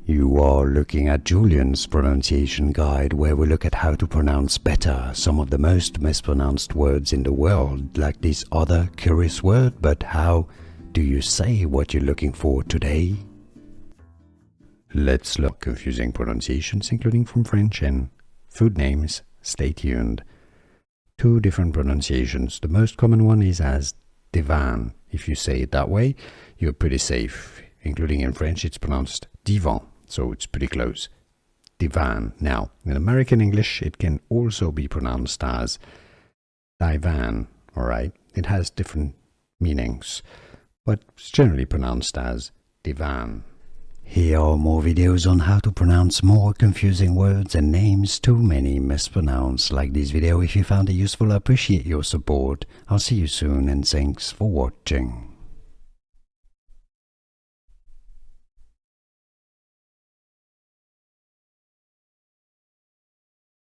You are looking at Julian's pronunciation guide, where we look at how to pronounce better some of the most mispronounced words in the world, like this other curious word. But how do you say what you're looking for today? Let's look at confusing pronunciations, including from French and food names. Stay tuned. Two different pronunciations. The most common one is as divan. If you say it that way, you're pretty safe. Including in French, it's pronounced divan, so it's pretty close. Divan. Now, in American English, it can also be pronounced as divan, alright? It has different meanings, but it's generally pronounced as divan. Here are more videos on how to pronounce more confusing words and names too many mispronounced. Like this video if you found it useful. I appreciate your support. I'll see you soon and thanks for watching.